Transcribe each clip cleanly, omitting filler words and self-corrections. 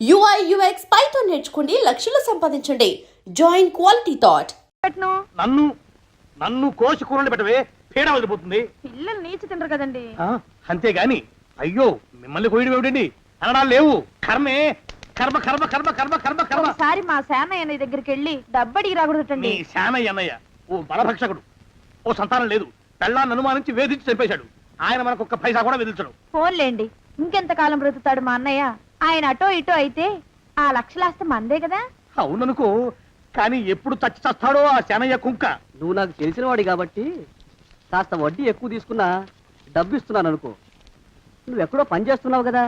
UI UX Python నేర్చుకోండి లక్షలు సంపాదించండి. Join quality thought. నన్ను నన్ను కోసి కూరలు పెట్టవే, పీడ వదిలిపోతుంది. పిల్లలు నీచి తింటారు కదండి. అంతేగాని అయ్యో మిమ్మల్ని కోయడం ఏమిటండి, అనడాలు లేవు. కర్మే కర్మ కర్మ కర్మ కర్మ కర్మ కర్మ. ఒకసారి మా శానయ్య దగ్గరికి వెళ్ళి డబ్బడికి రాకూడదండి. నీ శానయ్య అన్నయ్య ఓ బలభక్షకుడు, ఓ సంతానం లేదు, పెళ్ళాన్ని అనుమానించి వేధించి చంపేశాడు. ఆయన మనకు ఒక్క పైసా కూడా విధించడు. ఫోన్లేండి, ఇంకెంత కాలం బ్రతుకుతాడు మా అన్నయ్య. ఆయన అటో ఇటో అయితే ఆ లక్షలాస్తి మందే కదా. అవుననుకో, కానీ ఎప్పుడు చచ్చి చస్తాడో ఆ శానయ్య కుంక. నువ్వు నాకు తెలిసిన వాడి కాబట్టి కాస్త వడ్డీ ఎక్కువ తీసుకున్నా డబ్బు ఇస్తున్నాను అనుకో. నువ్వు ఎక్కడో పని చేస్తున్నావు కదా,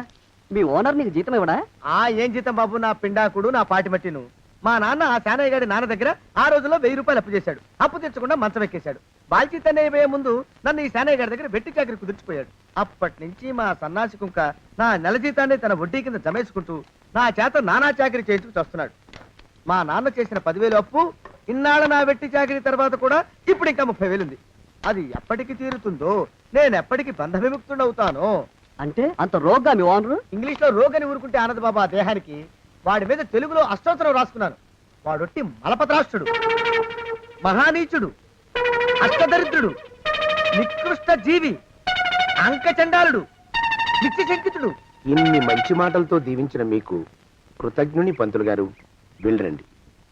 మీ ఓనర్ నీకు జీతం ఇవ్వడా? ఏం జీతం బాబు, నా పిండాకుడు, నా పాటి మట్టిను. మా నాన్న ఆ శానయ్య గారి నాన్న దగ్గర ఆ రోజుల్లో 1000 రూపాయలు అప్పు చేశాడు. అప్పు తెచ్చకుండా మంచం ఎక్కేశాడు. బాల్చిత్ అయిపోయే ముందు నన్ను ఈ శానయ్య గారి దగ్గర వెట్టి చాకరి కుదిర్చిపోయాడు. అప్పటి నుంచి మా సన్నాసి కుంక నా నెల జీతాన్ని తన వడ్డీ కింద జమేసుకుంటూ నా చేత నానా చాకరీ చేయించుకు వస్తున్నాడు. మా నాన్న చేసిన 10,000 అప్పు ఇన్నాళ్ళ నా వెట్టి చాకరీ తర్వాత కూడా ఇప్పుడు ఇంకా 30,000 ఉంది. అది ఎప్పటికి తీరుతుందో, నేను ఎప్పటికి బంధ విముక్తుడవుతానో. అంటే అంత రోగ్గా మీ ఓనరు? ఇంగ్లీష్ లో రోగని ఊరుకుంటే ఆనంద్ బాబా దేహానికి, వాడి మీద తెలుగులో అష్టోత్తరం రాసుకున్నాను. వాడొట్టి మలపత్రాష్ట్రుడు, మహానీచుడు, అష్టదరిద్రుడు, నికృష్ట జీవి, అంకచండాలుడు, నిత్యశంకితుడు. ఇన్ని మంచి మాటలతో దీవించిన మీకు కృతజ్ఞుని పంతులు గారు, వెళ్ళరండి.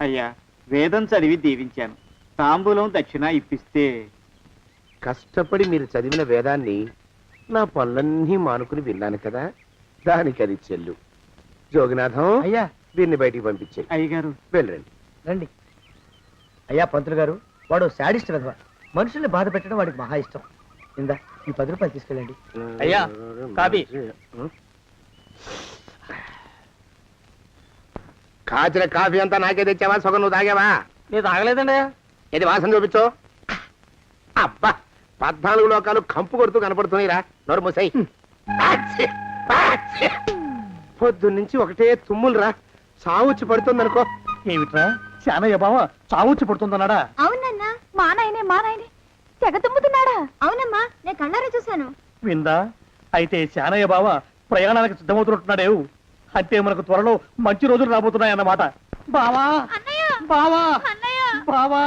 అయ్యా, వేదం చదివి దీవించాను, తాంబూలం దక్షిణ ఇప్పిస్తే. కష్టపడి మీరు చదివిన వేదాన్ని నా పనులన్నీ మానుకుని విన్నాను కదా, దానికి అది చెల్లు. జోగినాథం, అయ్యా వీరిని బయటికి పంపించే. అయ్యగారు వెళ్ళరండి. రండి. అయ్యా పంతులు గారు, వాడు శాడిస్ట్ విధవ. మనుషుల్ని బాధ పెట్టడం వాడికి మహా ఇష్టం. ఇందా ఈ 10 రూపాయలు తీసుకెళ్ళండి. అయ్యా, కాపీ. కాచిన కాఫీ అంతా నాకే తెచ్చావా? సగం నువ్వు తాగావా? నేను తాగలేదండి. ఇది వాసన చూపించు. అబ్బా, 14 లోకాలు కంపు కొడుతూ కనపడుతున్నాయిరా. నోరు మూసాయి. పొద్దున్నుంచి ఒకటే తుమ్ములురా, చావుచ్చి పడుతుందనుకో. ఏమిట్రా శానయ్య బావ చావుచ్చి పడుతుందన్నాడా? అవునన్నా, మా నాయనే తెగ తుమ్ముతున్నాడా? అవునమ్మా, నేను కళ్ళారా చూశాను. విందా? అయితే శానయ్య బావ ప్రయాణానికి సిద్ధమవుతున్నట్టున్నాడేవు. అంటే మనకు త్వరలో మంచి రోజులు రాబోతున్నాయన్నమాట. బావా బావా బావా,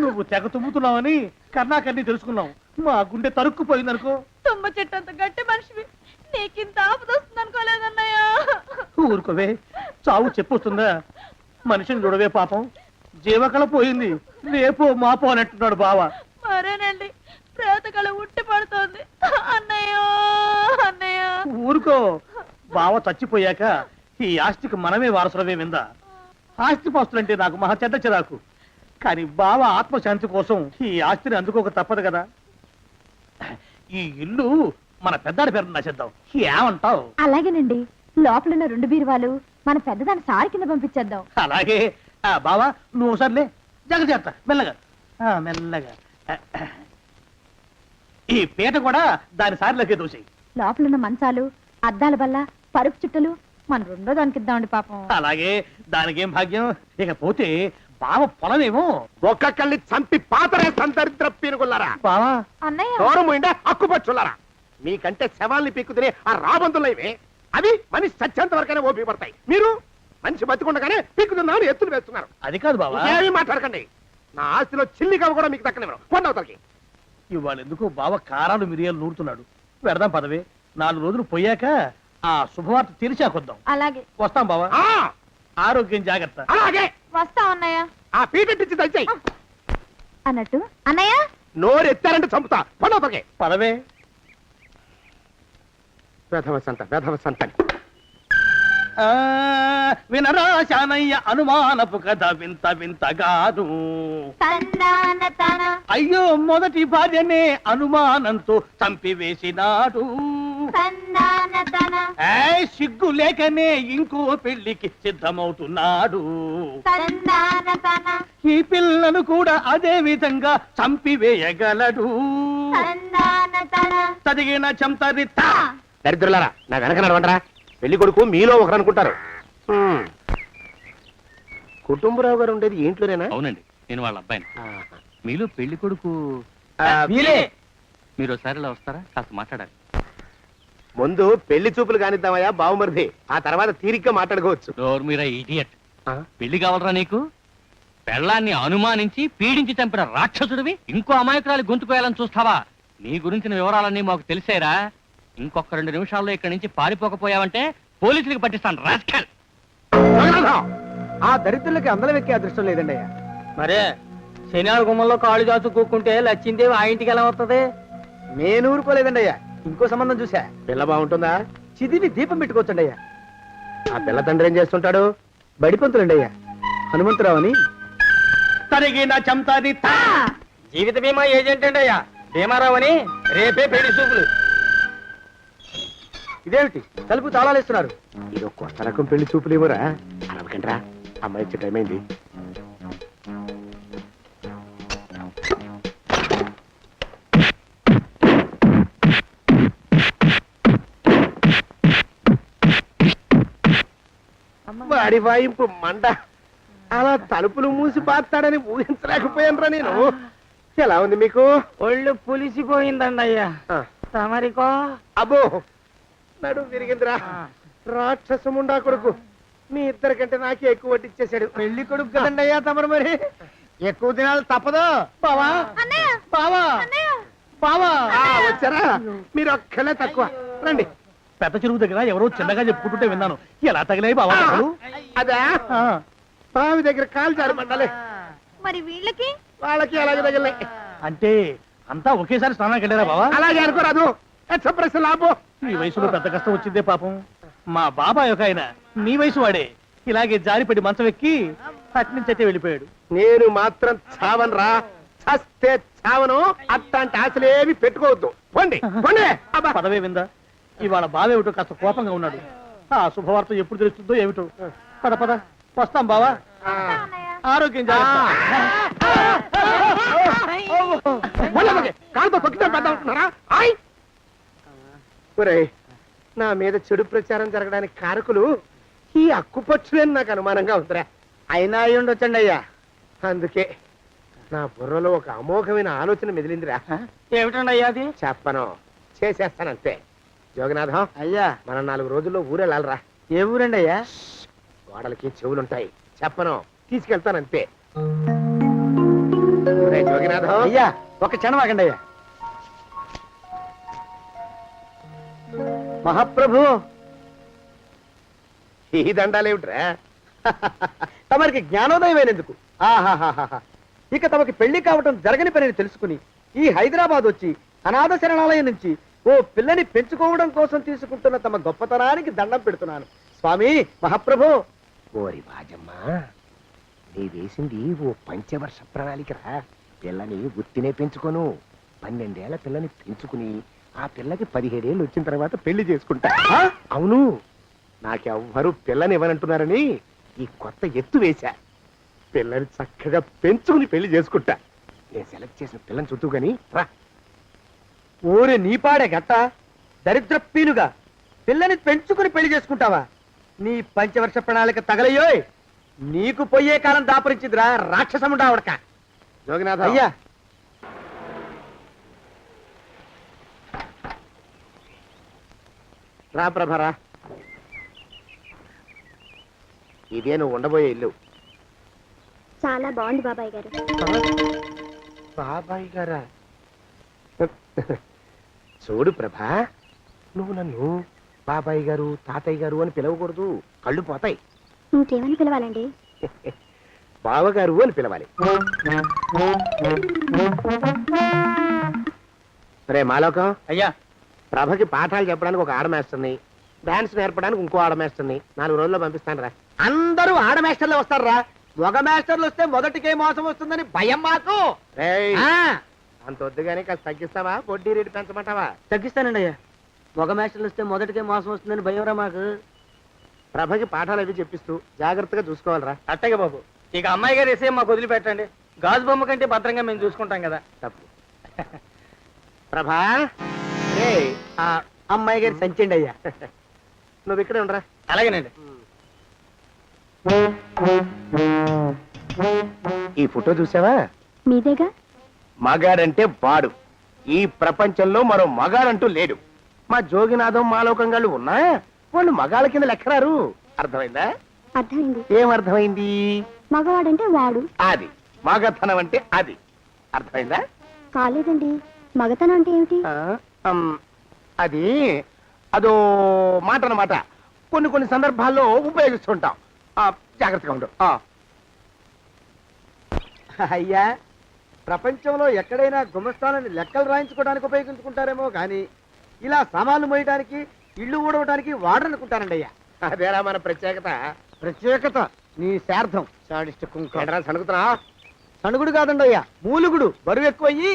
నువ్వు తెగ తుమ్ముతున్నావని కన్నాకన్నీ తెలుసుకున్నావు. మా గుండె తరుక్కుపోయిందనుకో. తుమ్మ చెట్టు అంత గట్టి మనిషివి, నీకింత ఆపద వస్తుంది అనుకోలేదన్నయ్య. ఊరుకోవే, చావు చెప్పొస్తుందా? మనిషిని చూడవే పాపం, జీవకళ పోయింది, రేపో మాపో అన్నట్టున్నాడు బావ. మరేనండి, ప్రేతకళ ఉట్టి పడుతోంది అన్నయ్యో అన్నయ్య. ఊరుకో, బావ చచ్చిపోయాక ఈ ఆస్తికి మనమే వారసులమే. విందా? ఆస్తిపాస్తులంటే నాకు మహా చెడ్డ చిరాకు. కానీ బావ ఆత్మశాంతి కోసం ఈ ఆస్తిని అందుకోక తప్పదు కదా. ఈ ఇల్లు మన పెద్దాడి పేరు నచ్చేద్దాం, ఏమంటావు? అలాగేనండి, లోపలున్న 2 బీరువాలు మన పెద్దదాన్ని సారి కింద పంపించేద్దాం. అలాగే. బావా నువ్వు సర్లే, జాగ్రత్త, మెల్లగా మెల్లగా. ఈ పీట కూడా దాని సారిలోకే దోసేయి. లోపలున్న మంచాలు, అద్దాల బల్ల, పరుపు చుట్టలు మన 2వ దానికి ఇద్దామండి పాపం. అలాగే, దానికేం భాగ్యం. ఇకపోతే బావ పొలమేమో ఒక్కొక్కల్ని చంపి పాతరేస్తాను దరిద్ర పీనుకున్నారా. బావా. అన్నయ్య, దూరం పోయిండే అక్కుపచ్చులారా. మీకంటే శవాల్ని పీక్కుతినే ఆ రాబందులైవే, అవి మనిషి చచ్చేంత వరకనే ఓపి పడతాయి. మీరు మనిషి బతికుండగానే పీక్కుతున్నామని ఎత్తులు వేస్తున్నారు. అది కాదు బావా. ఏమీ మాట్లాడకండి. నా ఆస్తిలో చిల్లి కవ్వ కూడా మీకు దక్కనివ్వరు. కొండవతలకి. ఇవాళ ఎందుకో బావ కారాలు మిరియాలు నూరుతున్నాడు. పెడదాం పదవే, 4 రోజులు పోయాక ఆ శుభవార్త తెలిసాకొద్దాం. అలాగే వస్తాం బావా. ఆరోగ్యం జాగ్రత్త. అలాగే. వస్తా అన్నయ్య. ఆ పీటెట్టించి దయచేయి. అన్నట్టు అన్నయ్య, నోరు ఎత్తారంటే చంపుతా. కొండవతలకి. పదవే. వేధవ సంత. వినరా శానయ్య అనుమానపు కథ వింత వింతగాదు. అయ్యో, మొదటి భార్యనే అనుమానంతో చంపివేసినాడు. సిగ్గు లేకనే ఇంకో పెళ్లికి సిద్ధమవుతున్నాడు. ఈ పిల్లను కూడా అదే విధంగా చంపివేయగలడు. చదివిన చంతరిత. దరిద్రులారా, నా వెనక నడవంటరా. పెళ్లి కొడుకు మీలో ఒకరు అనుకుంటారు. కుటుంబరావు గారు ఉండేది ఏంట్లోనేనా? అవునండి, నేను వాళ్ళ అబ్బాయిని. మీలో పెళ్లి కొడుకు మీరే. మీరు ఒకసారి ఇలా వస్తారా? కాస్త మాట్లాడాలి. ముందు పెళ్లి చూపులు కానిద్దామయ్యా బావుమరిది, ఆ తర్వాత తీరిగ్గా మాట్లాడుకోవచ్చు. డోర్ మీరా ఇడియట్. ఆ? పెళ్లి కావాలరా నీకు? పెళ్ళాన్ని అనుమానించి పీడించి చంపిన రాక్షసుడివి ఇంకో అమాయకురాలి గొంతుకోయాలని చూస్తావా? నీ గురించిన వివరాలన్నీ మాకు తెలిసేరా. ఇంకొక 2 నిమిషాల్లో ఇక్కడి నుంచి పారిపోకపోయావంటే పోలీసులకు పట్టిస్తాను రాస్కల్. జగన్నాథం! ఆ దరిద్రులకి అందలం ఎక్కే అదృష్టం లేదండి అయ్యా. మరే శనివారం గుమ్మంలో కాళ్ళు చాచు కూకుంటే లచ్చిందేవి ఆ ఇంటికి ఎలా వస్తుంది? నేను ఊరుకోలేదండి అయ్యా. ఇంకో సంబంధం చూసా. పిల్ల బాగుంటుందా? చిదివి దీపం పెట్టుకోవచ్చండి అయ్యా. ఆ పిల్ల తండ్రి ఏం చేస్తుంటాడు? బడిపంతులండి అయ్యా. హనుమంతరావు అని. తరిగిన చంతది జీవిత బీమా ఏజెంట్ అండి అయ్యా. భీమారావు అని రేపే పెళ్లి చూపులు. ఇదేమిటి తలుపు తాళాలు ఇస్తున్నారు? ఇది ఒక కొత్త రకం పెళ్లి చూపులేమోరా. అరవకండ్రా, అమ్మాయి వచ్చే టైం అయింది. వాడి వాయింపు మండ. అలా తలుపులు మూసి పాతాడని ఊహించలేకపోయానురా నేను. ఎలా ఉంది మీకు? ఒళ్ళు పులిసిపోయిందండి అయ్యా. ఆ, తమరికో అబ్బో నడు విరిగిందిరా. రాక్షసముండా కొడుకు మీ ఇద్దరికంటే నాకే ఎక్కువ వడ్డిచ్చేశాడు. పెళ్లి కొడుకు కదండి అయ్యా తమరు, మరి ఎక్కువ దినాలు తప్పదు. బావా బావా బావా. వచ్చారా? మీరు ఒక్కలే తక్కువ. రండి. పెద్ద చెరువు దగ్గర ఎవరో చిన్నగా చెప్పుకుంటుంటే విన్నాను. ఎలా తగిలాయి బావా దెబ్బలు? అదా ఆ, బావి దగ్గర కాలు జారి మండాలి. మరి వీళ్ళకి వాళ్ళకి అలాగే తగిలినాయి. అంటే అంతా ఒకేసారి స్నానానికి వెళ్ళారా బావా? అలాగే అనుకోరాదు. ప్రశ్న లాభం. ఈ వయసులో పెద్ద కష్టం వచ్చిందే పాపం. మా బాబాయ్ ఒక ఆయన నీ వయసు వాడే ఇలాగే జారిపడి మంచం ఎక్కి అట్నుంచి అయితే వెళ్ళిపోయాడు. నేను మాత్రం చావనరా. చస్తే చావను. అట్లాంటి ఆశలేవి పెట్టుకోవద్దు. పండి పండి. అబ్బా. పదవే విందా. ఇవాళ బావేమిటో కాస్త కోపంగా ఉన్నాడు. ఆ శుభవార్త ఎప్పుడు తెలుస్తుందో ఏమిటో. పద పద వస్తాం బావా. ఆ. ఆరోగ్యం జాగ్రత్త. మొల్లమ్మకి కాలుతో తొక్కితే పెద్ద ఉంటున్నారా? ఆయ్. ఒరేయ్, నా మీద చెడు ప్రచారం జరగడానికి కారకులు ఈ అక్కుపచ్చులేని నాకు అనుమానంగా ఉందిరా. అయినా అయి ఉండొచ్చండి అయ్యా. అందుకే నా బుర్రలో ఒక అమోఘమైన ఆలోచన మెదిలిందిరా. ఏమిటండి అయ్యా అది? చెప్పను, చేసేస్తానంతే. జోగనాథం, అయ్యా మనం 4 రోజుల్లో ఊరెళ్ళాలరా. ఏ ఊరండి అయ్యా? గోడలకి చెవులుంటాయి. చెప్పను, తీసుకెళ్తానంతే. ఒరేయ్ జోగినాథం, అయ్యా ఒక క్షణం ఆగండి అయ్యా. మహాప్రభు, ఈ దండాలేమిట్రా? తమరికి జ్ఞానోదయమైనందుకు ఆహాహాహా. ఇక తమకి పెళ్లి కావటం జరగని పనిని తెలుసుకుని ఈ హైదరాబాద్ వచ్చి అనాథ శరణాలయం నుంచి ఓ పిల్లని పెంచుకోవడం కోసం తీసుకుంటున్న తమ గొప్పతనానికి దండం పెడుతున్నాను స్వామి. మహాప్రభు. ఓరి బాజమ్మ, నీ వేసింది ఓ పంచవర్ష ప్రణాళికరా. పిల్లని ఉత్తినే పెంచుకోను. 12 ఏళ్ల పిల్లని పెంచుకుని ఆ పిల్లకి 17 ఏళ్ళు వచ్చిన తర్వాత పెళ్లి చేసుకుంటా. ఆ? అవును, నాకెవ్వరూ పిల్లని ఇవ్వనంటున్నారని ఈ కొత్త ఎత్తు వేశా. పిల్లని చక్కగా పెంచుకుని పెళ్లి చేసుకుంటా. నేను సెలెక్ట్ చేసిన పిల్లని చుట్టూ గాని రా. ఓరి నీపాడే గట్ట దరిద్రపీనుగా పిల్లని పెంచుకుని పెళ్లి చేసుకుంటావా? నీ పంచవర్ష ప్రణాళిక తగలయ్యోయ్. నీకు పోయే కాలం దాపరించిందిరా రాక్షసముడా ఉడక. జోగినాథ, అయ్యా రా ప్రభరా. ఇదే నువ్వు ఉండబోయే ఇల్లు. చాలా బాగుంది బాబాయ్ గారు. బాబాయ్ గారా? చూడు ప్రభా, నువ్వు నన్ను బాబాయ్ గారు తాతయ్య గారు అని పిలవకూడదు. కళ్ళు పోతాయి. ఇంకేమని పిలవాలండి? బావగారు అని పిలవాలి. రే మాలోకం, అయ్యా ప్రభకి పాఠాలు చెప్పడానికి ఒక ఆడమేస్తుంది, డాన్స్ నేర్పడానికి ఇంకో ఆడమేస్తుంది. 4 రోజుల్లో పంపిస్తాను రా. అందరూ ఆడ మాస్టర్లు వస్తారా? మగ మాస్టర్లు వస్తే మొదటికే మోసం వస్తుందని భయం మాకు. రేయ్, ఆ, అంత వద్దుగానే కాస్త తగ్గిస్తావా? వడ్డీ రేటు పెంచమంటావా? తగ్గిస్తానండి అయ్యా. మగ మాస్టర్లు వస్తే మొదటికే మోసం వస్తుందని భయంరా మాకు. ప్రభకి పాఠాలు అవి చెప్పిస్తూ జాగ్రత్తగా చూసుకోవాలరా. అట్టగే బాబు. ఇక అమ్మాయి గారు వేసే మాకు వదిలిపెట్టండి. గాజు బొమ్మ కంటే భద్రంగా మేము చూసుకుంటాం కదా. తప్పు. ప్రభా, రేయ్, ఆ అమ్మాయి గారి సంచండి అయ్యా. నువ్వు ఇక్కడే ఉండరా. అలాగేనండి. ఈ ఫోటో చూసావా? మీదేగా. మగాడంటే వాడు. ఈ ప్రపంచంలో మరో మగాడంటూ లేడు. మా జోగినాథం మాలోకం గాళ్ళు ఉన్నా వాళ్ళు మగాళ్ళ కింద లెక్కరారు. అర్థమైందా? అర్థమైంది. ఏం అర్థమైంది? మగవాడంటే వాడు. అది మగతనం అంటే అది. అర్థమైందా? కాలేదండి. మగతనం అంటే ఏమిటి? అది అదో మాట అన్నమాట. కొన్ని సందర్భాల్లో ఉపయోగిస్తుంటాం. జాగ్రత్తగా ఉండు. అయ్యా, ప్రపంచంలో ఎక్కడైనా గుమస్తాలని లెక్కలు రాయించుకోవడానికి ఉపయోగించుకుంటారేమో కానీ ఇలా సామాన్లు మోయడానికి, ఇల్లు ఊడవడానికి వాడనుకుంటానండి అయ్యా. అదేరా మన ప్రత్యేకత. ప్రత్యేకత నీ శార్థం సాడిస్ట్ కుంక. సణుకుతున్నా? సణుగుడు కాదండి అయ్యా, మూలుగుడు. బరువు ఎక్కువయ్యి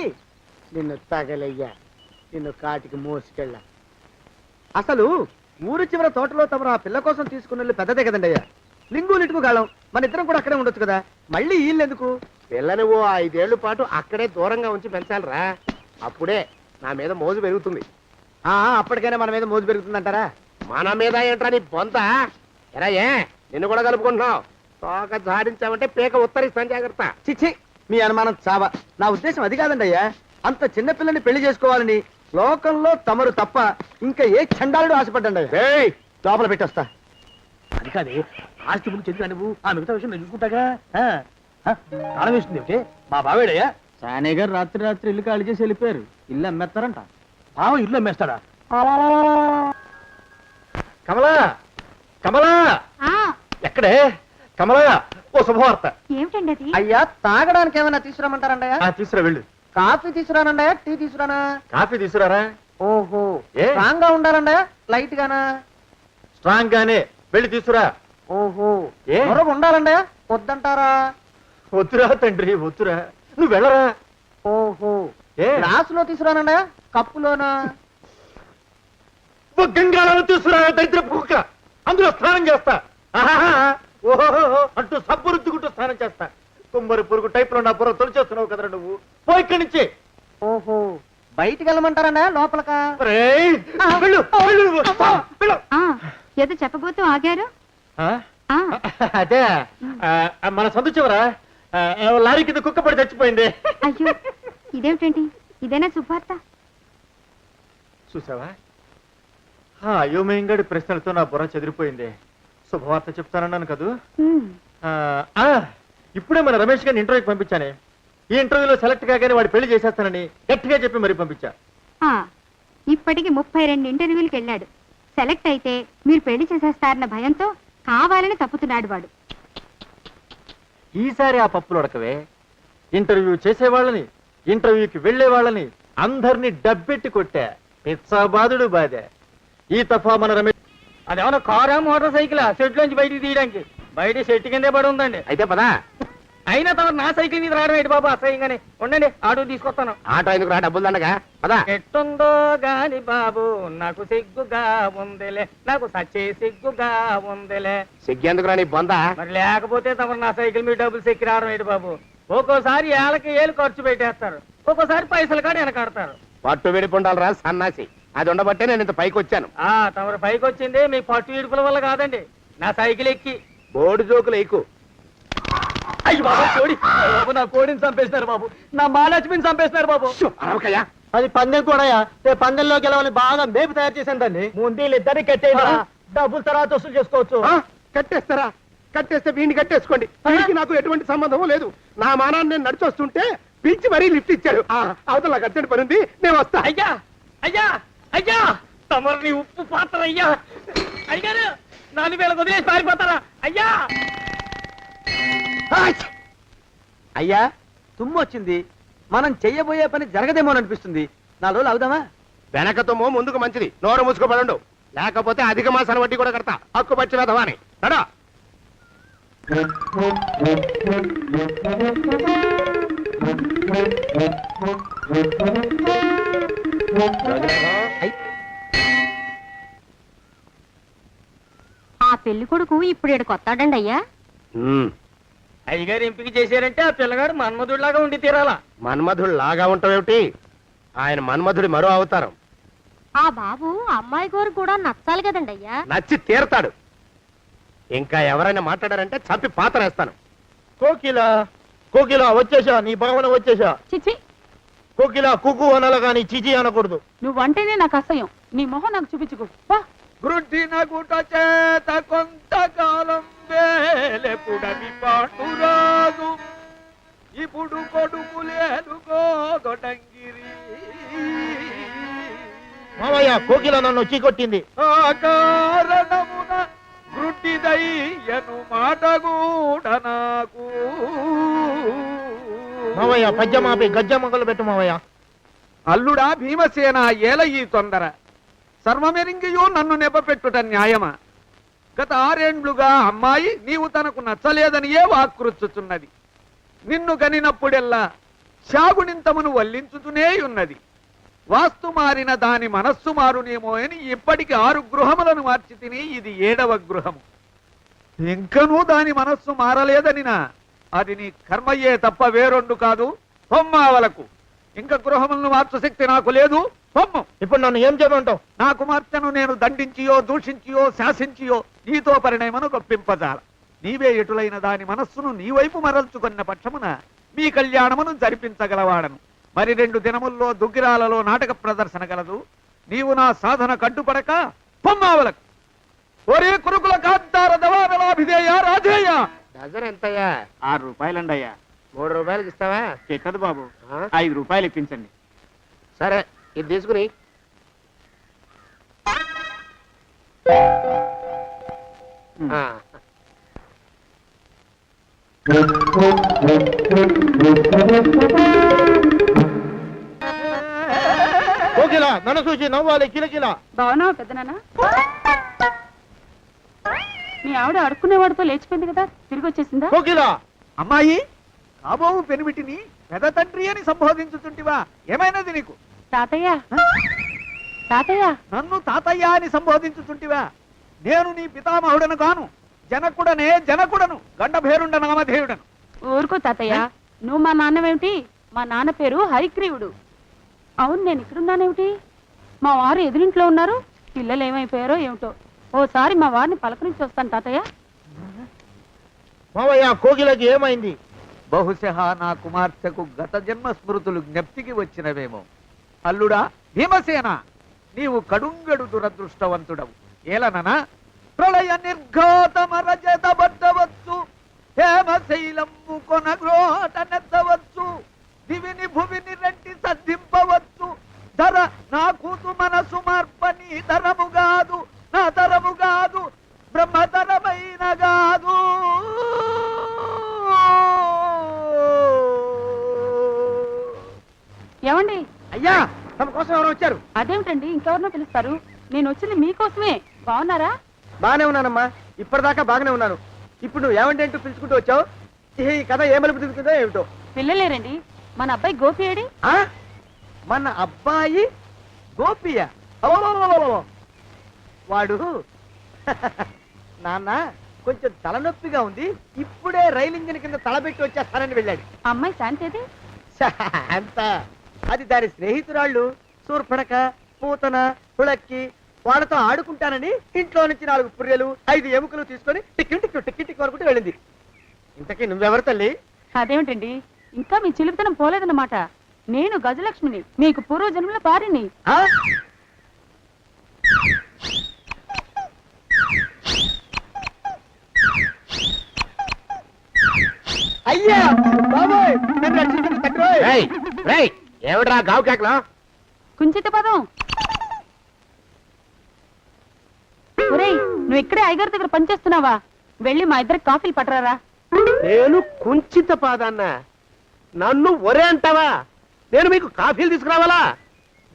నిన్ను తగలయ్యా, నిన్ను కాటికి మోసుకెళ్ళ. అసలు ఊరు చివర తోటలో తమరు ఆ పిల్ల కోసం తీసుకున్న పెద్దదే కదండి అయ్యా. లింగు లిటుకు గాలం, మన ఇద్దరం కూడా అక్కడే ఉండొచ్చు కదా. మళ్ళీ వీళ్ళు ఎందుకు? పిల్లని ఓ 5 ఏళ్ల పాటు అక్కడే దూరంగా ఉంచి పెంచాలిరా. అప్పుడే నా మీద మోజు పెరుగుతుంది. అప్పటికైనా మన మీద మోజు పెరుగుతుందంటారా? మన మీద ఏంట్రా నీ బొంత? ఎరా నిన్ను కూడా కలుపుకుంటున్నావు. తోక జాడించావంటే పీక ఉత్తరిస్తాను, జాగ్రత్త. చిచ్చి, మీ అనుమానం చావా. నా ఉద్దేశం అది కాదండి అయ్యా. అంత చిన్న పిల్లని పెళ్లి చేసుకోవాలని లోకంలో తమరు తప్ప ఇంకా ఏ చండాలుడు ఆశపడ్డండి అయ్యా. లోపల పెట్టొస్తా. అది కాదే, ఆస్తి గురించి ఎందుకు నువ్వు? ఆ మిగతా విషయం నేను చూసుకుంటాగా. తాళం వేస్తుంది ఏమిటి? మా బావేడయ్యా. సానయ్య గారు రాత్రి ఇల్లు ఖాళీ చేసి వెళ్ళిపోయారు. ఇల్లు అమ్మేస్తారంట. బావ ఇల్లు అమ్మేస్తాడా? కమలా, కమలా, ఎక్కడే కమలా? ఓ శుభవార్త. ఏమిటండి అది? అయ్యా, తాగడానికి ఏమైనా తీసుకురామంటారండయా? తీసుకురా వెళ్ళు. కాఫీ తీసుకురానండయా, టీ తీసుకురానా? కాఫీ తీసుకురారా. ఓహో, ఏ? స్ట్రాంగ్ గా ఉండాలండయా, లైట్ గానా? స్ట్రాంగ్ గానే వెళ్ళి తీసుకురా. ఓహో, ఏ? మరొక ఉండాలండయా, వద్దంటారా? వద్దురా తండ్రి, వద్దురా. నువ్వు వెళ్ళరా. ఓహో, ఏ? గ్లాసులో తీసుకురానండయా, కప్పులోనా? గంగాళాలు తీసుకురా, దరిద్ర కుక్క. అందులో స్నానం చేస్తా. ఓహో అంటూ సబ్బు రుద్దుకుంటూ స్నానం చేస్తా. కుమ్మరి పురుగు టైప్ లో నా బుర్ర తొలిచేస్తున్నావు కదరా నువ్వు. పో ఇక్కడి నుంచి. ఓహో, బయటికి వెళ్ళమంటారండయా, లోపలకా? రేయ్, వెళ్ళు, వెళ్ళు, వెళ్ళు. ఏదో చెప్పబోతూ ఆగారు. అదే మన సందు చివరా లారీ కింద కుక్క పడి చచ్చిపోయింది. అయ్యో, ఇదేమిటండి? ఇదేనా శుభార్త? చూసావా, అయోమయంగాడి ప్రశ్నలతో నా బుర్ర చెదిరిపోయింది. శుభవార్త చెప్తానన్నాను కదూ. ఇప్పుడే మన రమేష్ గారిని ఇంటర్వ్యూకి పంపించానే. ఈ ఇంటర్వ్యూలో సెలెక్ట్ కాగానే వాడు పెళ్లి చేసేస్తానని గట్టిగా చెప్పి మరీ పంపించా. ఇప్పటికి 32 ఇంటర్వ్యూలకు వెళ్ళాడు. సెలెక్ట్ అయితే మీరు పెళ్లి చేసేస్తారన్న భయంతో కావాలని తప్పుతున్నాడు వాడు. ఈసారి ఆ పప్పులు ఉడకవే. ఇంటర్వ్యూ చేసేవాళ్ళని, ఇంటర్వ్యూకి వెళ్లే వాళ్ళని అందరినీ డబ్బెట్టి కొట్టా. పిచ్చాబాదుడు బాధ. ఈ తఫా మన రమేష్ అదేమన్నా కారా మోటార్ సైకిల్ సెట్ నుంచి బయటికి తీయడానికి? బయట సెట్ కిందే పడి ఉందండి. అయితే పదా. అయినా తమరు నా సైకిల్ మీద రావడం ఏంటి బాబు? అసహ్యంగానే ఉండండి, ఆటో తీసుకొస్తాను. ఆటో ఎందుకు రా, డబ్బులు దండగా పదా. ఎట్టుందో గాని బాబు నాకు సిగ్గుగా ఉందిలే, నాకు సచ్చే సిగ్గుగా ఉందిలే. సిగ్గెందుకు రా నీ బొంద? మరి లేకపోతే తమరు నా సైకిల్ మీద డబ్బులు సెక్కి రావడం ఏంటి బాబు? ఒక్కోసారి ఏళ్ళకి ఏళ్ళు ఖర్చు పెట్టేస్తారు, ఒక్కోసారి పైసలు కాడ వెనకాడతారు. పట్టు విడిపుండాలరా సన్నాసి. అది ఉండబట్టే నేను ఇంత పైకి వచ్చాను. తమరు పైకి వచ్చింది మీ పట్టు ఇడుపుల వల్ల కాదండి, నా సైకిల్ ఎక్కి. బోర్డు జోకులు ఎక్కువ. అయ్యి బాబు, కోడి బాబు, నా కోడిని చంపేస్తున్నారు బాబు, నా మహాలక్ష్మిని చంపేస్తున్నారు బాబు. అరవకయ్యా. అది పందెం కూడా. పందెంలో గెలవని బాగా మేపు తయారు చేశాను దాన్ని. ముందు వీళ్ళిద్దరిని కట్టేయరా, డబ్బులు తర్వాత వసూలు చేసుకోవచ్చు. కట్టేస్తారా? కట్టేస్తే వీడిని కట్టేసుకోండి. వీడికి నాకు ఎటువంటి సంబంధం లేదు. నా మానాన్ని నేను నడిచొస్తుంటే పిలిచి మరీ లిఫ్ట్ ఇచ్చాడు. అవతల నాకు అర్జెంట్ పని ఉంది, నేను వస్తా. అయ్యా అయ్యా అయ్యా, తమరిని ఉప్పు పాత్ర అయ్యా. అయ్యారు నాలుగు వేల వదిలేసి పారిపోతారా అయ్యా? అయ్యా, తుమ్ము వచ్చింది. మనం చెయ్యబోయే పని జరగదేమో అనిపిస్తుంది. 4 రోజులు అవుదామా? వెనకతోమో ముందుకు మంచిది. నోరు మూసుకోబడండు, లేకపోతే అధిక మాసాల వడ్డీ కూడా కడతా. హక్కు పచ్చి వెధవాని నడా. ఆ పెళ్లి కొడుకు ఇప్పుడు ఇక్కడికి వస్తాడండి అయ్యా. అయ్యగారు ఎంపిక చేశారంటే ఆ పిల్లగాడు మన్మధుడిలాగా ఉండి తీరాలా. మన్మధుడు లాగా ఉంటావేమిటి? ఆయన మన్మధుడి మరో అవతారం. ఆ బాబు అమ్మాయి గారు కూడా నచ్చాలి కదండి అయ్యా. నచ్చి తీరతాడు. ఇంకా ఎవరైనా మాట్లాడారంటే చంపి పాతరేస్తాను. కోకిలా, కోకిలా వచ్చేసా, నీ భావన వచ్చేసా. చిచి, కోకిలా కుకు అనాల గాని చిచి అనకూడదు. నువ్వంటేనే నాకు అసహ్యం. నీ మొహం నాకు చూపించుకో వా. గ్రుడ్డిన గుట చేత కొంతకాలం వేలెపుడమి పాండురాజు ఇప్పుడు కొడుకులేనుగోదొడంగిరి మావయ్య కోకిల నన్ను వచ్చి కొట్టింది. ఆ కారణమున గ్రుడ్డిదయ్యను మాట కూడా నాకు మావయ్య పద్యమాపి గజ్జ మొగలు పెట్టు మావయ్య. అల్లుడా భీమసేన ఏల ఈ తొందర సర్వమెరింగియో నన్ను నెపపెట్టుట న్యాయమా? గత 6 ఏండ్లుగా అమ్మాయి నీవు తనకు నచ్చలేదనియే వాక్రుచ్చుతున్నది. నిన్ను గనినప్పుడెల్లా శాగునింతమును వల్లించుతూనే ఉన్నది. వాస్తు మారిన దాని మనస్సు మారునేమో అని ఇప్పటికి 6 గృహములను మార్చి తిని ఇది 7వ గృహము. ఇంకనూ దాని మనస్సు మారలేదనినా అది నీ కర్మయ్యే తప్ప వేరొండు కాదు. పొమ్మావలకు ఇంకా గృహములను మార్చు శక్తి నాకు లేదు. పొమ్ము. ఇప్పుడు నన్ను ఏం చేయమంటావు? నా కుమార్తెను నేను దండించియో దూషించియో శాసించియో నీతో పరిణయమను గొప్పింపజాల. నీవే ఎటులైన దాని మనస్సును నీ వైపు మరల్చుకున్న పక్షమున మీ కళ్యాణమును జరిపించగలవాడను. మరి 2 దినముల్లో దుగ్గిరాలలో నాటక ప్రదర్శన గలదు. నీవు నా సాధన కడ్డుపడక పొమ్మావలకు. ఒరే కురుకుల కాంతార దవారలాభిధేయ రాధేయ. డజన్ ఎంతయ్యా? 6 రూపాయలండి అయ్యా. 3 రూపాయలకి ఇస్తావా? ఎక్కదు బాబు, ఆ? 5 రూపాయలు ఇప్పించండి. సరే ఇది తీసుకుని. ఆ. కోకిల నన్ను చూసి నవ్వాలి కిలకిల. బాగున్నావా పెద్దనాన్న? మీ ఆవిడ అడుక్కునేవాడితో లేచిపోయింది కదా, తిరిగి వచ్చేసిందా? కోకిల అమ్మాయి, కాబోవు పెనిమిటిని పెద్ద తండ్రి అని సంబోధించుతుంటివా? ఏమైనది నీకు? తాతయ్య తాతయ్య నన్ను తాతయ్య అని సంబోధించుతుంటివా? నేను నీ పితామహుడను కాను, జనకుడను గండభేరుండ నామధేయుడను. ఊరుకో తాతయ్య, నువ్వు మా నాన్నవేమిటి? మా నాన్న పేరు హరిగ్రీవుడు. అవును, నేను ఇక్కడున్నానేమిటి? మా వారు ఎదురింట్లో ఉన్నారు. పిల్లలు ఏమైపోయారో ఏమిటో. ఓసారి మా వారిని పలకరించి వస్తాను తాతయ్య. మావయ్య కోకిలకి ఏమైంది? బహుశః నా కుమార్తెకు గత జన్మ స్మృతులు జ్ఞప్తికి వచ్చినవేమో. అల్లుడా భీమసేన, నీవు కడుంగడు దురదృష్టవంతుడవు. ఏలననా ప్రళయ నిర్ఘాతమరజతబడ్డవచ్చు, హేమశైలము కొనగ్రోటనెత్తవచ్చు, దివిని భువిని రెట్టి సద్దింపవచ్చు. ధర నా కూతు మనసు మార్పని ధరము కాదు, నా తరము కాదు, బ్రహ్మతరమైన కాదు. ఏమండి? అయ్యా తమ కోసం ఎవరు వచ్చారు? అదేమిటండి, ఇంకెవరినో పిలుస్తారు? నేను వచ్చింది మీకోసమే. బాగున్నారా? బాగానే ఉన్నానమ్మా, ఇప్పటిదాకా బాగానే ఉన్నాను. ఇప్పుడు నువ్వు ఏమంటే అంటూ పిలుచుకుంటూ వచ్చావు. ఈ కథ ఏ మలుపు తిరుగుతుందో ఏమిటో. పిల్లలేరండి. మన అబ్బాయి గోపి ఏడి? ఆ? మన అబ్బాయి గోపియ? అబ్బబ్బబ్బబ్బబ్బ. వాడు నాన్న కొంచెం తలనొప్పిగా ఉంది, ఇప్పుడే రైలు ఇంజిన్ కింద తలబెట్టి వచ్చేస్తానని వెళ్ళాడు. అమ్మాయి శాంతి అంత అది దాని స్నేహితురాళ్ళు సూర్పడక, పూతన, పుళక్కి వాళ్ళతో ఆడుకుంటానని ఇంట్లో నుంచి 4 పుర్రెలు 5 ఎముకలు తీసుకొని టిక్కి టిక్కి టిక్కి టిక్కి వరకు వెళ్ళింది. ఇంతకీ నువ్వెవరు తల్లి? అదేమిటండి, ఇంకా మీ చిలుపుతనం పోలేదన్నమాట. నేను గజలక్ష్మిని, మీకు పూర్వజన్మల భార్యని. ఆ? అయ్యా బాబోయ్, నన్ను రక్షించండి తండ్రోయ్. ఏమిట్రా గావు కేకలో? కుంచిత పదం. ఒరేయ్, నువ్వు ఇక్కడే అయ్యగారి దగ్గర పనిచేస్తున్నావా? వెళ్ళి మా ఇద్దరికి కాఫీలు పట్టరారా. నేను కుంచిత పాదాన్న, నన్ను ఒరే అంటావా? నేను మీకు కాఫీలు తీసుకురావాలా?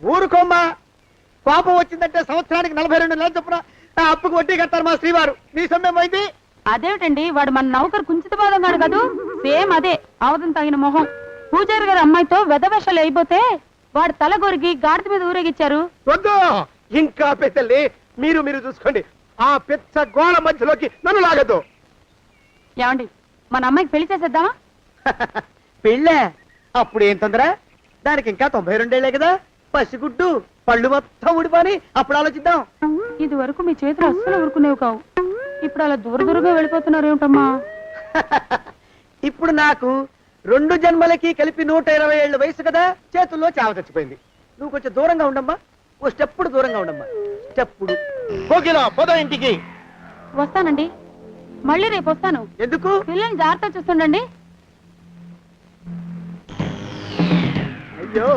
ఊరుకోమ్మా, కోపం వచ్చిందంటే సంవత్సరానికి 42 నెలలు చొప్పున ఆ అప్పుకు వడ్డీ కట్టారు మా శ్రీవారు. నీ సొమ్మేం పోయింది? అదేమిటండి, వాడు మన నౌకరు కుంచిత పాదం గాడు కదూ. సేమ్ అదే, అవధం తగిన మొహం. పూజారి గారి అమ్మాయితో వెధవేషాలు అయిపోతే వాడు తల గొరిగి గాడిద మీద ఊరేగిచ్చారు. వద్దు, ఇంకా పెద్దల్ని మీరు చూసుకోండి. ఆ పెద్ద గోళ మధ్యలోకి నన్ను లాగద్దు. ఏమండి, మన అమ్మాయికి పెళ్లి చేసేద్దామా? పెళ్ళే? అప్పుడు ఏం తొందర? దానికి ఇంకా 92 ఏళ్లే కదా. పసిగుడ్డు పళ్ళు మొత్తం ఊడిపోని అప్పుడు ఆలోచిద్దాం. ఇది వరకు మీ చేతులు అస్సలు ఊరుకునేవి కావు. ఇప్పుడు అలా దూరంగా వెళ్ళిపోతున్నారు ఏమిటమ్మా? ఇప్పుడు నాకు 2 జన్మలకి కలిపి 120 ఏళ్ళ వయసు కదా, చేతుల్లో చావ చచ్చిపోయింది. నువ్వు కొంచెం దూరంగా ఉండమ్మా. ఓ స్టెప్పుడు దూరంగా ఉండమ్మా, స్టెప్పుడు. కోకిల పోదా ఇంటికి. వస్తానండి, మళ్ళీ రేపు వస్తాను. ఎందుకు? పిల్లల్ని జాగ్రత్త చూస్తుండండి. అయ్యో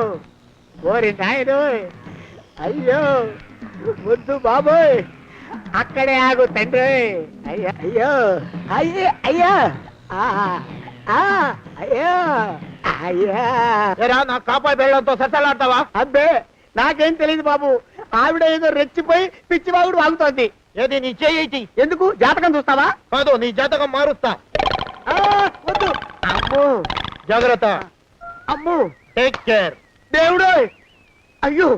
ఓరి నాయను, అయ్యో ముద్దు బాబోయ్, అక్కడే ఆగు తండ్రి. అయ్యో అయ్యో అయ్యో అయ్యో అయ్యో అయ్యా, నా కాపాయి బెళ్ళంతో సత్తలాడతావా? అబ్బే నాకేం తెలియదు బాబు, ఆవిడ ఏదో రెచ్చిపోయి పిచ్చివాగుడు వాగుతోంది. ఏది నీ చేయి? ఎందుకు? జాతకం చూస్తావా? కాదు, నీ జాతకం మారుస్తా. వద్దు. అమ్మో జాగ్రత్త. అమ్మో టేక్ కేర్. దేవుడు, అయ్యో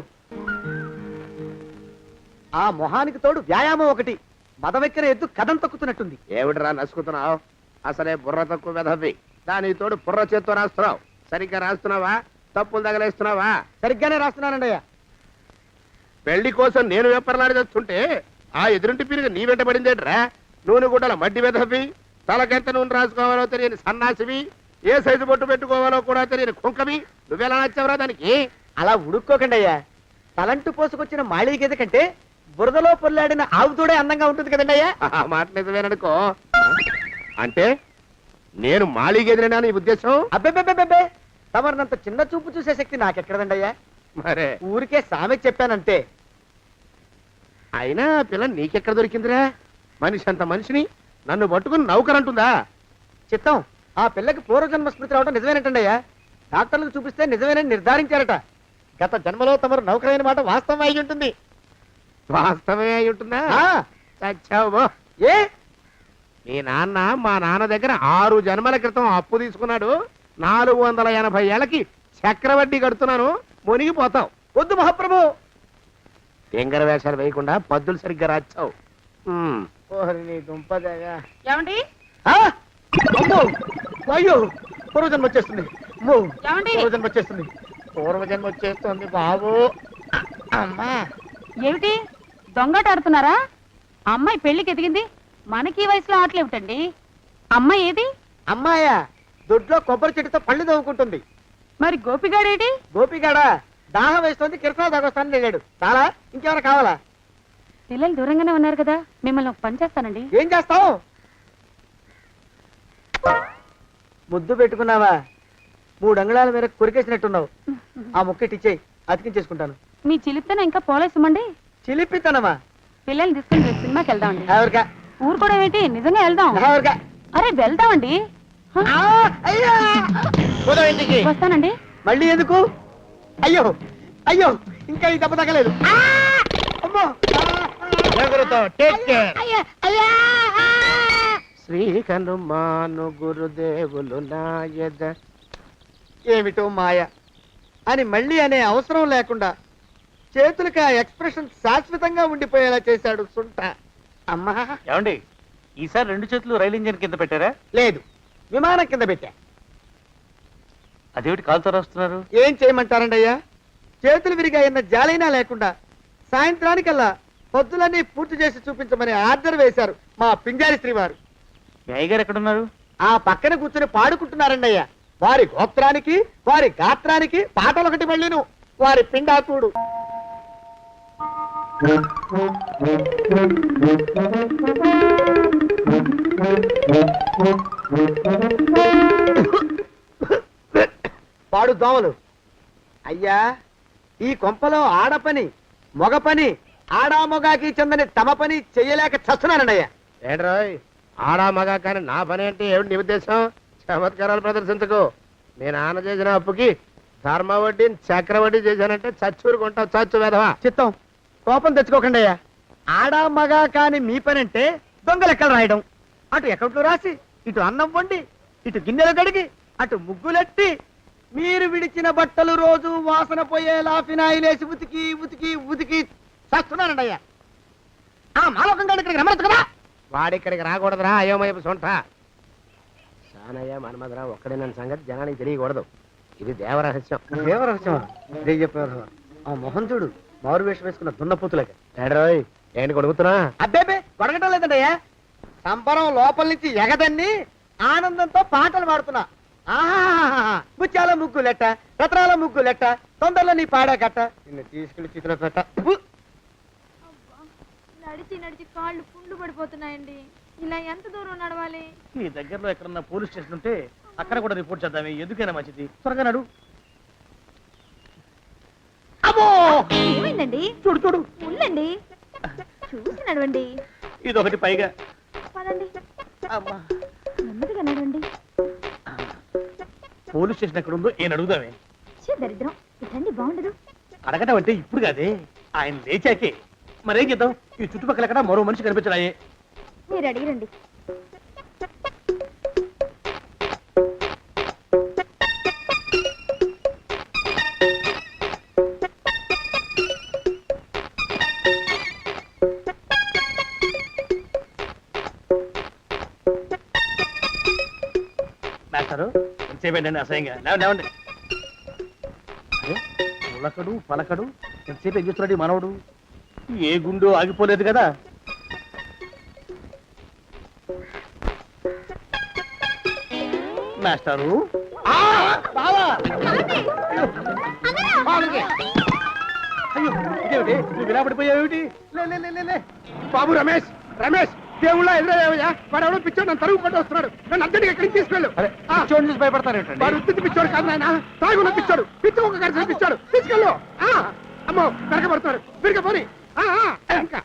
ఆ మొహానికి తోడు వ్యాయామం ఒకటి, మదవెక్కిన ఎద్దు కథం తొక్కుతున్నట్టుంది. ఏమిటిరా నసుకుతున్నావు? అసలే బుర్ర తక్కువ వెధవి, దాని తోడు బుర్ర చేత్తో రాస్తున్నావు. సరిగ్గా రాస్తున్నావా? తప్పులు తగలేస్తున్నావా? సరిగ్గానే రాస్తున్నానండి అయ్యా. పెళ్లి కోసం నేను వెప్పర్లాడి తెస్తుంటే ఆ ఎదురింటి పీరుగా నీ వెంట పడిందేట్రా? నూనె గుడ్డల మడ్డి వెధవి, తలకెంత నూనె రాసుకోవాలో తెలియని సన్నాసివి, ఏ సైజు బొట్టు పెట్టుకోవాలో కూడా తెలియని కుంకమి, నువ్వెలా నచ్చావురా దానికి? అలా ఉడుక్కోకండి అయ్యా, తలంటు పోసుకొచ్చిన మాళీ గేదె కంటే బురదలో పొల్లాడిన ఆవు తోడే అందంగా ఉంటుంది కదండి అయ్యా. ఆ మాట నిజమేననుకో. అంటే నేను మాళీగెదిరినా నీ ఉద్దేశం? అబ్బెబ్బెబ్బెబ్బే, తమరినంత చిన్న చూపు చూసే శక్తి నాకెక్కడదండి అయ్యా. మరే ఊరికే సామె చెప్పానంతే. అయినా పిల్ల నీకెక్కడ దొరికిందిరా? మనిషి అంత మనిషిని నన్ను పట్టుకుని నౌకరంటుందా? చిత్తం, ఆ పిల్లకి పూర్వజన్మ స్మృతి రావడం నిజమేనటండి అయ్యా. డాక్టర్లకు చూపిస్తే నిజమేనని నిర్ధారించారట. గత జన్మలో తమరు నౌకరైన మాట వాస్తవం అయి ఉంటుంది. వాస్తవమే అయి ఉంటుందా? చచ్చావు బో. ఏ మీ నాన్న మా నాన్న దగ్గర 6 జన్మల క్రితం అప్పు తీసుకున్నాడు. 480 ఏళ్ళకి చక్రవడ్డీ కడుతున్నాను, మునిగిపోతావు. వద్దు మహాప్రభు. తెంగర వేషాలు వేయకుండా పద్దులు సరిగ్గా రాచావు. ఏమండి అమ్మో అయ్యో, పూర్వజన్మ వచ్చేస్తుంది. అమ్మో, ఏమండి? పూర్వజన్మ వచ్చేస్తుంది. పూర్వజన్మ వచ్చేస్తుంది బాబు. అమ్మా ఏమిటి దొంగట ఆడుతున్నారా? అమ్మాయి పెళ్లికి ఎదిగింది, మనకి ఈ వయసులో ఆటలేమిటండి? అమ్మాయి ఏది? అమ్మాయా దొడ్లో కొబ్బరి చెట్టుతో పళ్ళు తవ్వుకుంటుంది. మరి గోపిగాడేటి? గోపిగాడ దాహం వేస్తుంది, కిరసా దాగొస్తాను లేడు. చాలా ఇంకెవరు కావాలా? పిల్లలు దూరంగానే ఉన్నారు కదా, మిమ్మల్ని ఒక పని చేస్తానండి. ఏం చేస్తావు? ముద్దు పెట్టుకున్నావా? 3 అంగుళాల మేర కొరికేసినట్టున్నావు. ఆ ముక్కెటిచ్చేయి, అతికించేసుకుంటాను. మీ చిలిపితేనే ఇంకా పోలేసమండి. చిలిపితనమా? పిల్లల్ని తీసుకుని రేపు సినిమాకి వెళ్దామండి. ఎవరికా? ఊరు కూడా ఏంటి, నిజంగా వెళ్దాం. ఎవరికా? అరే వెళ్దామండి. ఇంటికి వస్తానండి. మళ్ళీ ఎందుకు? అయ్యో అయ్యో, ఇంకా ఈ దెబ్బ తగ్గలేదు. అమ్మో, శ్రీకనుమాను గురుదేవులు నాయద. ఏమిటో మాయ అని మళ్ళీ అనే అవసరం లేకుండా చేతులకి ఆ ఎక్స్ప్రెషన్ శాశ్వతంగా ఉండిపోయేలా చేశాడు సుంట. అమ్మా ఏమండి, ఈసారి 2 చేతులు రైలు ఇంజిన్ కింద పెట్టారా? లేదు, విమానం కింద పెట్టా. అదేమిటి కాలుతో రాస్తున్నారు? ఏం చేయమంటారండి అయ్యా, చేతులు విరిగాయన్న జాలైనా లేకుండా సాయంత్రానికల్లా పొద్దులన్నీ పూర్తి చేసి చూపించమని ఆర్డర్ వేశారు మా పింజారి శ్రీ వారు. మీ అయ్యగారు ఎక్కడున్నారు? ఆ పక్కన కూర్చొని పాడుకుంటున్నారండి అయ్యా. వారి గోత్రానికి వారి గాత్రానికి పాటలు ఒకటి మళ్ళీను వారి పిండాకుడు. పాడు దోమలు. అయ్యా, ఈ కొంపలో ఆడపని మొగ పని ఆడా మొగాకి చెందని తమ పని చెయ్యలేక చస్తున్నానండయ్యా. ఏంట్రాయ్, ఆడా మగా కానీ నా పని అంటే ఏమిటి నీ ఉద్దేశం? చమత్కారాలు ప్రదర్శించకు. మీ నాన్న చేసిన అప్పుకి ధర్మ వడ్డీ చక్రవడ్డీ చేశానంటే చచ్చూరుకుంటావు, చచ్చు వెధవా. చిత్తం, కోపం తెచ్చుకోకండి అయ్యా. ఆడా మగా కాని మీ పని అంటే దొంగ లెక్కలు రాయడం. అటు అకౌంట్లో రాసి, ఇటు అన్నం వండి, ఇటు గిన్నెలు కడిగి, అటు ముగ్గులెట్టి, మీరు విడిచిన బట్టలు రోజు వాసన పోయేలా ఫినాయిలేసి ఉతికి ఉతికి ఉతికి చేస్తున్నానండి అయ్యా. ఆ మాలోకం గడి ఇక్కడికి రమ్మచ్చు కదా. వాడిక్కడికి రాకూడదురా అయోమయపు సొంట. సానయ్య మన్మధరా ఒక్కడే నన్ను సంగతి జనానికి తెలియకూడదు. ఇది దేవరహస్యం. దేవరహస్యం చెప్పారు. ఆ మొహం చూడు, మారు వేషం వేసుకున్న దున్నపోతులకి. ఏడ్రోయ్, ఏంటి కొడుకుతున్నా? అబ్బేబే గొడగటం లేదండి అయ్యా. సంబరం లోపల నుంచి ఎగదన్ని ఆనందంతో పాటలు పాడుతున్నా. ముత్యాల ముగ్గు లెట్ట రత్నాల ముగ్గు లెట్ట తొందరలో నీ పాడా కట్ట నిన్ను తీసుకెళ్లి చిత్ర పెట్ట నడిచి నడిచి కాళ్ళు పుండ్లు పడిపోతున్నాయండి. ఇలా ఎంత దూరం నడవాలి? ఈ దగ్గరలో ఎక్కడన్నా పోలీస్ స్టేషన్ ఉంటే అక్కడ కూడా రిపోర్ట్ చేద్దామే, ఎందుకైనా మంచిది. త్వరగా నడు. అమ్మో ఏమైందండి? చూడు చూడు, ముళ్ళండి, చూసి నడవండి. ఇదొకటి పైగా. పదండి, అమ్మా, నెమ్మదిగా నడవండి. పోలీస్ స్టేషన్ ఎక్కడ ఉందో ఏం అడుగుదామే. ఛీ, దరిద్రం, ఇటండి బాగుండదు. అడగటం అంటే ఇప్పుడు కాదే, ఆయన లేచాకే. మరేం చేద్దాం, ఈ చుట్టుపక్కల ఎక్కడ మరో మనిషి కనిపించడాయే. మీరు అడిగిరండి. మాస్టారు ఎంతసేపేంటండి అసహ్యంగా? లేవండి. అరే పులకడు పలకడు, ఎంతసేపు ఏం చేస్తున్నాడు ఈ మనవడు? ఏ గుండు ఆగిపోలేదు కదా. మాస్టారు అయ్యో ఇదేమిటి, నువ్వు ఇలా పడిపోయావేమిటి? లే. బాబు రమేష్, రమేష్ దేవుళ్ళ ఎదురయ్యా, వాడు ఎవడో పిచ్చోడు నన్ను తరుగు పట్టి వస్తున్నాడు. నన్ను అద్దెకి ఎక్కడికి తీసుకెళ్ళు. చూడండి చూసి భయపడతారేంటండి? వాడు ఉత్తి పిచ్చోడు కాదు నాయన, తాగున్న పిచ్చోడు, పిచ్చి ఒక కలిసి పిచ్చాడు. తీసుకెళ్ళు. అమ్మో వెనకబడుతున్నాడు, తిరిగి పోని. ఇంకా